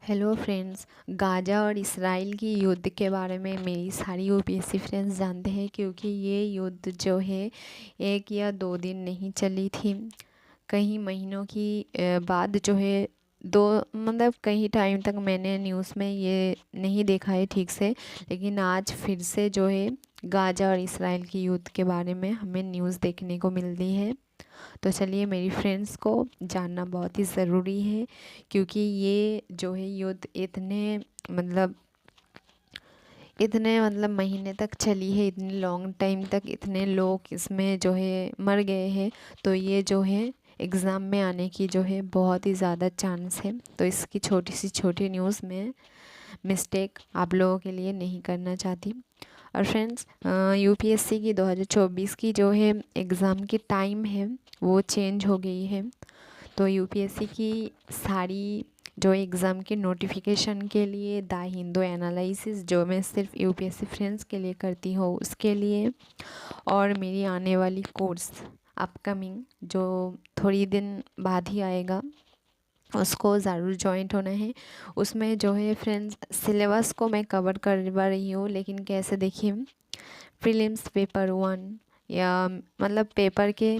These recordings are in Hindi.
Hello friends. गाज़ा और इसराइल की युद्ध के बारे में मेरी सारी यूपीएससी फ्रेंड्स जानते हैं, क्योंकि ये युद्ध जो है 1 या 2 दिन नहीं चली थी। कई महीनों की बाद जो है दो मतलब कई टाइम तक मैंने न्यूज़ में ये नहीं देखा है ठीक से, लेकिन आज फिर से जो है गाज़ा और इसराइल की युद्ध के बारे में हमें न्यूज़ देखने को मिलती है। तो चलिए, मेरी फ्रेंड्स को जानना बहुत ही ज़रूरी है, क्योंकि ये जो है युद्ध इतने महीने तक चली है, इतने लॉन्ग टाइम तक इतने लोग इसमें जो है मर गए हैं। तो ये जो है एग्ज़ाम में आने की जो है बहुत ही ज़्यादा चांस है। तो इसकी छोटी सी छोटी न्यूज़ में मिस्टेक आप लोगों के लिए नहीं करना चाहती। और फ्रेंड्स, यूपीएससी की 2024 की जो है एग्ज़ाम की टाइम है वो चेंज हो गई है। तो यूपीएससी की सारी जो एग्ज़ाम के नोटिफिकेशन के लिए द हिंदू एनालिसिस, जो मैं सिर्फ यूपीएससी फ्रेंड्स के लिए करती हूँ उसके लिए, और मेरी आने वाली कोर्स अपकमिंग जो थोड़ी दिन बाद ही आएगा, उसको ज़रूर जॉइंट होना है। उसमें जो है फ्रेंड्स सिलेबस को मैं कवर करवा रही हूँ, लेकिन कैसे देखिए, प्रीलिम्स पेपर 1 या मतलब पेपर के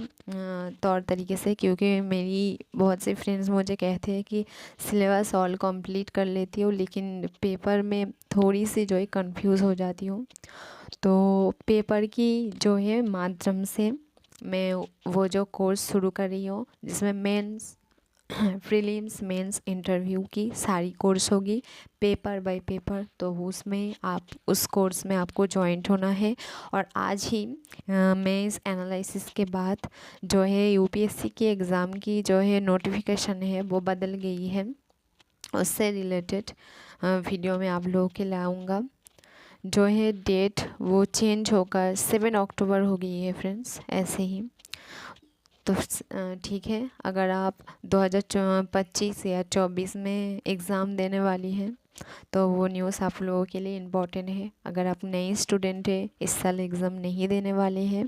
तौर तरीके से, क्योंकि मेरी बहुत से फ्रेंड्स मुझे कहते हैं कि सिलेबस ऑल कंप्लीट कर लेती हूँ, लेकिन पेपर में थोड़ी सी जो है कंफ्यूज हो जाती हूँ। तो पेपर की जो है माध्यम से मैं वो जो कोर्स शुरू कर रही हूँ, जिसमें मेंस प्रीलिम्स मेंस इंटरव्यू की सारी कोर्स होगी पेपर बाय पेपर। तो उसमें आप उस कोर्स में आपको जॉइंट होना है। और आज ही मैं इस एनालिसिस के बाद जो है यूपीएससी की एग्ज़ाम की जो है नोटिफिकेशन है वो बदल गई है। उससे रिलेटेड वीडियो में आप लोगों के लाऊंगा। जो है डेट वो चेंज होकर 7 अक्टूबर हो गई है फ्रेंड्स, ऐसे ही। तो ठीक है, अगर आप 2025 या 24 में एग्ज़ाम देने वाली हैं तो वो न्यूज़ आप लोगों के लिए इम्पॉर्टेंट है। अगर आप नई स्टूडेंट है, इस साल एग्ज़ाम नहीं देने वाले हैं,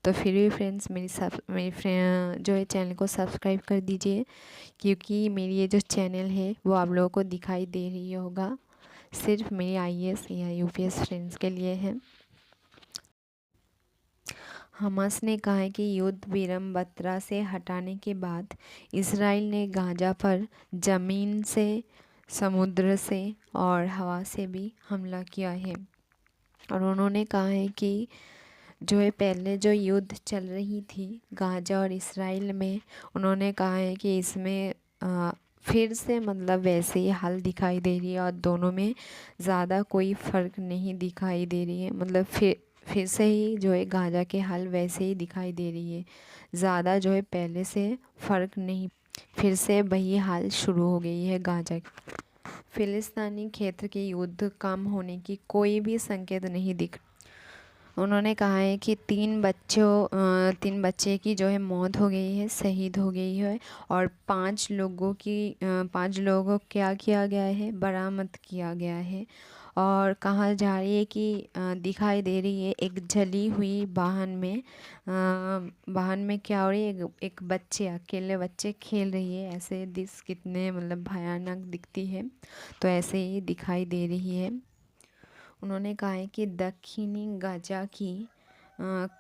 तो फिर भी फ्रेंड्स मेरी फ्रेंड जो है चैनल को सब्सक्राइब कर दीजिए, क्योंकि मेरी ये जो चैनल है वो आप लोगों को दिखाई दे रही होगा, सिर्फ मेरी आईएएस या यूपीएस फ्रेंड्स के लिए है। हमास ने कहा है कि युद्ध विराम बत्रा से हटाने के बाद इसराइल ने गाज़ा पर ज़मीन से, समुद्र से और हवा से भी हमला किया है। और उन्होंने कहा है कि जो है पहले जो युद्ध चल रही थी गाज़ा और इसराइल में, उन्होंने कहा है कि इसमें फिर से मतलब वैसे ही हाल दिखाई दे रही है, और दोनों में ज़्यादा कोई फ़र्क नहीं दिखाई दे रही है। मतलब फिर से ही जो है गाज़ा के हाल वैसे ही दिखाई दे रही है, ज़्यादा जो है पहले से फ़र्क नहीं। फिर से वही हाल शुरू हो गई है गाज़ा की। फिलिस्तीनी क्षेत्र के युद्ध कम होने की कोई भी संकेत नहीं दिख। उन्होंने कहा है कि 3 बच्चे की जो है मौत हो गई है, शहीद हो गई है, और 5 लोगों को क्या किया गया है, बरामद किया गया है। और कहा जा रही है कि दिखाई दे रही है एक जली हुई वाहन में क्या हो रही है, एक बच्चे, अकेले बच्चे खेल रही है। ऐसे दिस कितने मतलब भयानक दिखती है, तो ऐसे ही दिखाई दे रही है। उन्होंने कहा है कि दक्षिणी गाज़ा की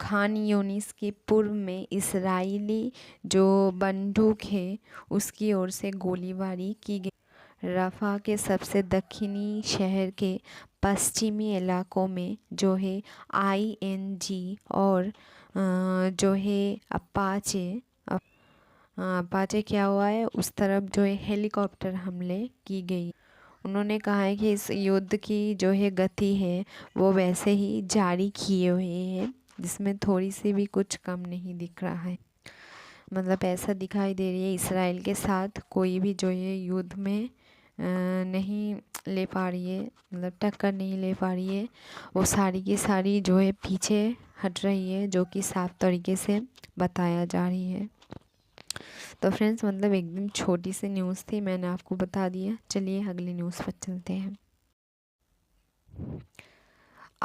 खान यूनिस के पूर्व में इसराइली जो बंदूक है उसकी ओर से गोलीबारी की गई। रफ़ा के सबसे दक्षिणी शहर के पश्चिमी इलाकों में जो है आईएनजी और जो है अपाचे क्या हुआ है, उस तरफ जो है हेलीकॉप्टर हमले की गई। उन्होंने कहा है कि इस युद्ध की जो है गति है वो वैसे ही जारी किए हुए है, जिसमें थोड़ी सी भी कुछ कम नहीं दिख रहा है। मतलब ऐसा दिखाई दे रही है इसराइल के साथ कोई भी जो है युद्ध में नहीं ले पा रही है, मतलब टक्कर नहीं ले पा रही है। वो सारी की सारी जो है पीछे हट रही है, जो कि साफ तरीके से बताया जा रही है। तो फ्रेंड्स, मतलब एकदम छोटी सी न्यूज़ थी, मैंने आपको बता दिया। चलिए अगली न्यूज़ पर चलते हैं।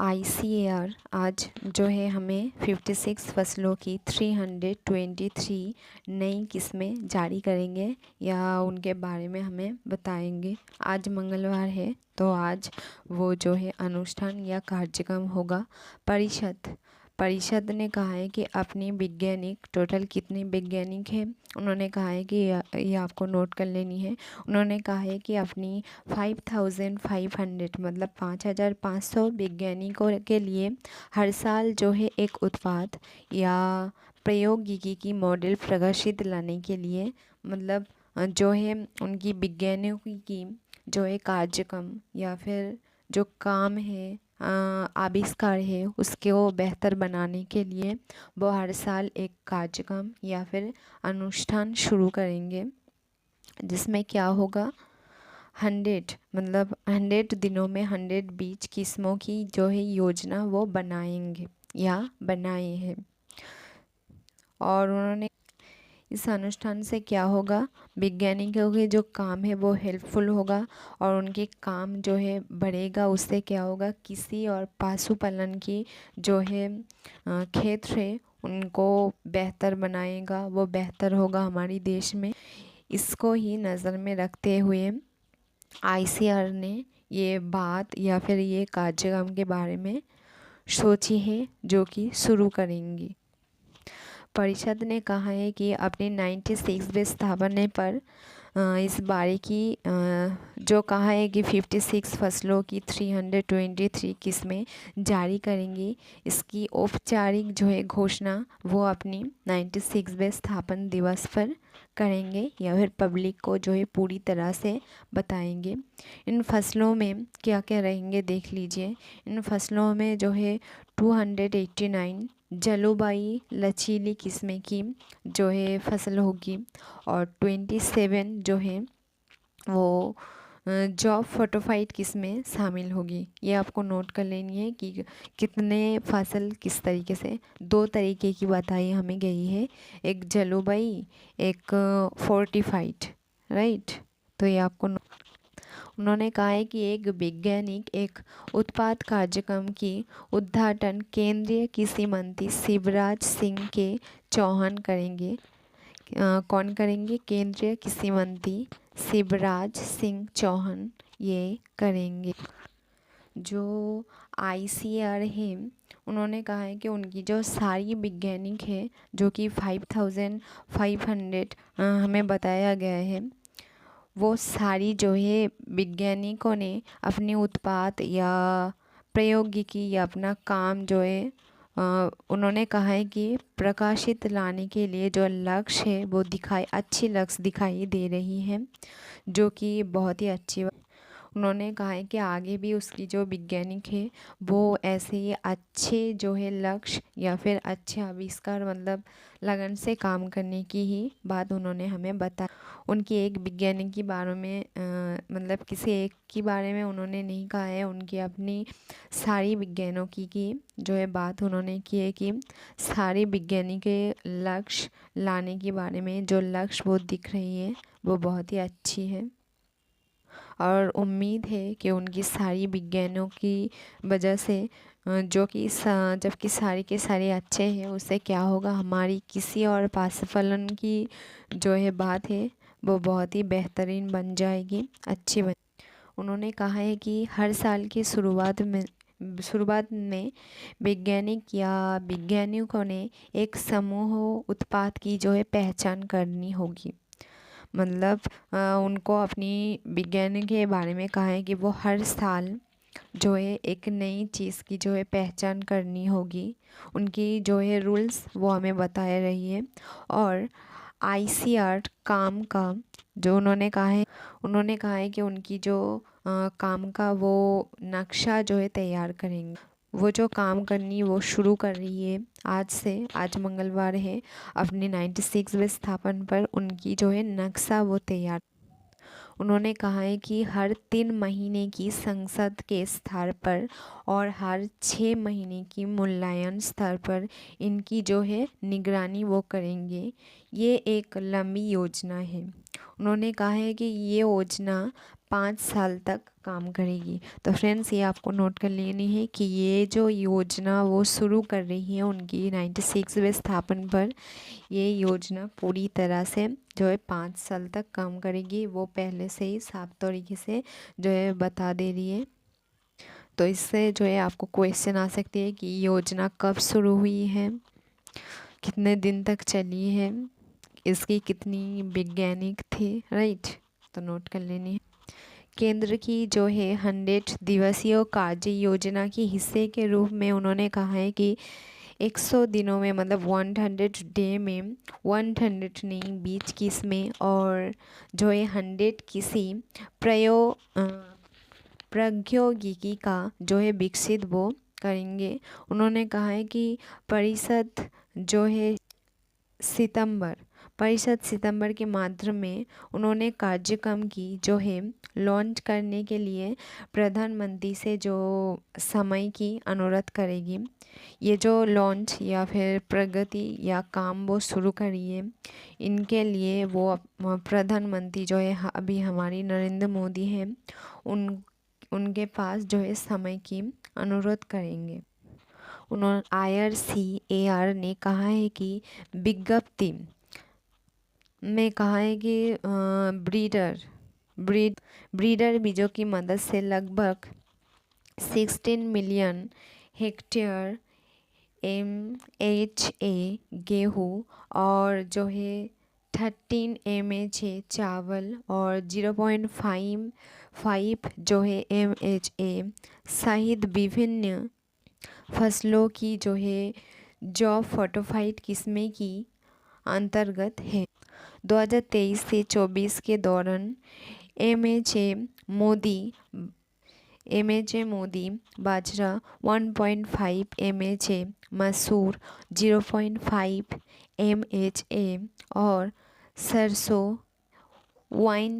आईसीएआर आज जो है हमें 56 फसलों की 323 नई किस्में जारी करेंगे या उनके बारे में हमें बताएंगे। आज मंगलवार है तो आज वो जो है अनुष्ठान या कार्यक्रम होगा। परिषद ने कहा है कि अपनी वैज्ञानिक टोटल कितने वैज्ञानिक हैं उन्होंने कहा है कि ये आपको नोट कर लेनी है। उन्होंने कहा है कि अपनी 5500 मतलब 5500 वैज्ञानिकों के लिए हर साल जो है एक उत्पाद या प्रौद्योगिकी की मॉडल प्रकाशित लाने के लिए मतलब जो है उनकी वैज्ञानिकों की जो है कार्यक्रम या फिर जो काम है आविष्कार है उसके वो बेहतर बनाने के लिए वो हर साल एक कार्यक्रम या फिर अनुष्ठान शुरू करेंगे, जिसमें क्या होगा 100 दिनों में 100 बीज किस्मों की जो है योजना वो बनाएंगे या बनाए हैं। और उन्होंने इस अनुष्ठान से क्या होगा, वैज्ञानिकों के जो काम है वो हेल्पफुल होगा और उनके काम जो है बढ़ेगा। उससे क्या होगा, कृषि और पशुपालन की जो है क्षेत्र है उनको बेहतर बनाएगा, वो बेहतर होगा हमारे देश में। इसको ही नज़र में रखते हुए आईसीएआर ने ये बात या फिर ये कार्यक्रम के बारे में सोची है जो कि शुरू करेंगी। परिषद ने कहा है कि अपने 96वें स्थापना पर इस बारे की जो कहा है कि 56 फसलों की 323 किस्में जारी करेंगी। इसकी औपचारिक जो है घोषणा वो अपनी 96वें स्थापना दिवस पर करेंगे या फिर पब्लिक को जो है पूरी तरह से बताएंगे। इन फसलों में क्या क्या रहेंगे देख लीजिए। इन फसलों में जो है 289 जलवायु लचीली किस्में की जो है फसल होगी और 27 जो है वो जॉब फोटोफाइट किस्में शामिल होगी। ये आपको नोट कर लेनी है कि कितने फसल किस तरीके से, दो तरीके की बताई हमें गई है, एक जलवायु एक फोर्टिफाइड, राइट। तो ये आपको उन्होंने कहा है कि एक वैज्ञानिक एक उत्पाद कार्यक्रम की उद्घाटन केंद्रीय कृषि मंत्री शिवराज सिंह के चौहान करेंगे। कौन करेंगे, केंद्रीय कृषि मंत्री शिवराज सिंह चौहान ये करेंगे। जो आईसीएआर है उन्होंने कहा है कि उनकी जो सारी वैज्ञानिक है जो कि 5500 हमें बताया गया है, वो सारी जो है वैज्ञानिकों ने अपने उत्पाद या प्रौद्योगिकी या अपना काम जो है उन्होंने कहा है कि प्रकाशित लाने के लिए जो लक्ष्य है वो अच्छी लक्ष्य दिखाई दे रही है, जो कि बहुत ही अच्छी। उन्होंने कहा है कि आगे भी उसकी जो वैज्ञानिक है वो ऐसे ही अच्छे जो है लक्ष्य या फिर अच्छे आविष्कार मतलब लगन से काम करने की ही बात उन्होंने हमें बताया। उनकी एक वैज्ञानिक के बारे में मतलब किसी एक के बारे में उन्होंने नहीं कहा है, उनकी अपनी सारी वैज्ञानिकों की जो है बात उन्होंने की है कि सारी वैज्ञानिक के लक्ष्य लाने के बारे में जो लक्ष्य वो दिख रही है वो बहुत ही अच्छी है। और उम्मीद है कि उनकी सारी विज्ञानों की वजह से जो कि जबकि सारे के सारे अच्छे हैं, उससे क्या होगा, हमारी कृषि और पशुपालन की जो है बात है वो बहुत ही बेहतरीन बन जाएगी, अच्छी बन। उन्होंने कहा है कि हर साल की शुरुआत में वैज्ञानिक या वैज्ञानिकों ने एक समूह उत्पाद की जो है पहचान करनी होगी। मतलब उनको अपनी विज्ञान के बारे में कहा है कि वो हर साल जो है एक नई चीज़ की जो है पहचान करनी होगी। उनकी जो है रूल्स वो हमें बताए रही है। और आईसीएआर काम का जो उन्होंने कहा है कि उनकी जो काम का वो नक्शा जो है तैयार करेंगे। वो जो काम करनी वो शुरू कर रही है आज से, आज मंगलवार है, अपने 96वें स्थापना पर उनकी जो है नक्शा वो तैयार। उन्होंने कहा है कि हर 3 महीने की संसद के स्तर पर और हर 6 महीने की मूल्यांकन स्तर पर इनकी जो है निगरानी वो करेंगे। ये एक लंबी योजना है। उन्होंने कहा है कि ये योजना 5 साल तक काम करेगी। तो फ्रेंड्स, ये आपको नोट कर लेनी है कि ये जो योजना वो शुरू कर रही है उनकी 96वें स्थापन पर, ये योजना पूरी तरह से जो है 5 साल तक काम करेगी। वो पहले से ही साफ तरीके से जो है बता दे रही है। तो इससे जो है आपको क्वेश्चन आ सकती है कि योजना कब शुरू हुई है, कितने दिन तक चली है, इसकी कितनी वैज्ञानिक थे, राइट। तो नोट कर लेनी है। केंद्र की जो है 100 दिवसीय कार्य योजना के हिस्से के रूप में उन्होंने कहा है कि 100 दिनों में, मतलब 100 डे में 100 नहीं 20 किस्में और जो है 100 किसी प्रौद्योगिकी का जो है विकसित वो करेंगे। उन्होंने कहा है कि परिषद जो है सितंबर के माध्यम में उन्होंने कार्यक्रम की जो है लॉन्च करने के लिए प्रधानमंत्री से जो समय की अनुरोध करेगी। ये जो लॉन्च या फिर प्रगति या काम वो शुरू करिए, इनके लिए वो प्रधानमंत्री जो है अभी हमारी नरेंद्र मोदी हैं, उनके पास जो है समय की अनुरोध करेंगे। उन्होंने IRCAR ने कहा है कि विज्ञप्ति में कहा है कि ब्रीडर बीजों की मदद से लगभग 16 मिलियन हेक्टेयर MHA गेहूँ और जो है 13 MHA चावल और 0.55 जो है MHA सहित विभिन्न फसलों की जो है जॉब फोर्टिफाइड किस्में की अंतर्गत है। 2023 से 24 के दौरान MHA मोदी बाजरा 1.5 MHA, मसूर 0.5 MHA और सरसों 1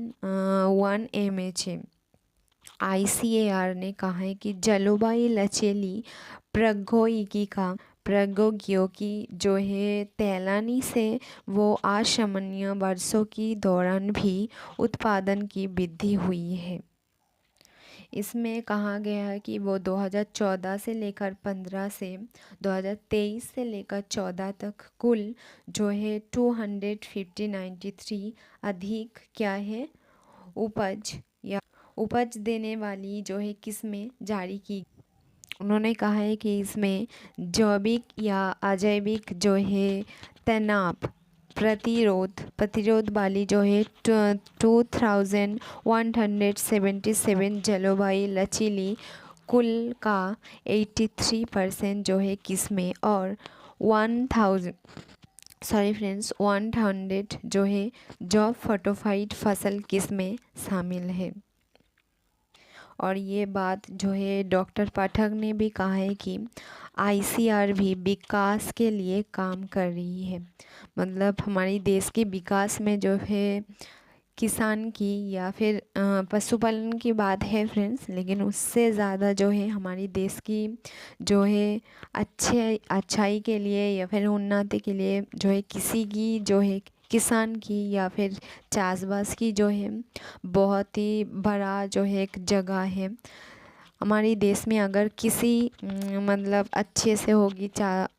MHA। ICAR ने कहा है कि जलवायु लचीली प्रौद्योगिकी जो है तैलानी से वो असामान्य वर्षों के दौरान भी उत्पादन की वृद्धि हुई है। इसमें कहा गया है कि वो 2014 से लेकर 15 से 2023 से लेकर 14 तक कुल जो है 293 अधिक क्या है उपज देने वाली जो है किस्में जारी की। उन्होंने कहा है कि इसमें जैविक या अजैविक जो है तनाव प्रतिरोध वाली जो है 2177 जलवायु लचीली कुल का 83% जो है किस्में और 100 जो है जॉब फोर्टिफाइड फसल किस्में शामिल है। और ये बात जो है डॉक्टर पाठक ने भी कहा है कि ICAR भी विकास के लिए काम कर रही है। मतलब हमारे देश के विकास में जो है किसान की या फिर पशुपालन की बात है फ्रेंड्स, लेकिन उससे ज़्यादा जो है हमारी देश की जो है अच्छाई के लिए या फिर उन्नति के लिए जो है किसी की जो है किसान की या फिर चाषबास की जो है बहुत ही बड़ा जो है एक जगह है हमारे देश में। अगर किसी मतलब अच्छे से होगी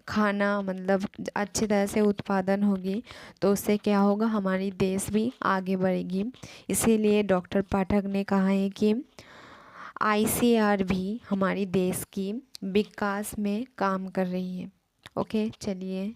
खाना, मतलब अच्छी तरह से उत्पादन होगी तो उससे क्या होगा, हमारी देश भी आगे बढ़ेगी। इसीलिए डॉक्टर पाठक ने कहा है कि ICAR भी हमारी देश की विकास में काम कर रही है। ओके, चलिए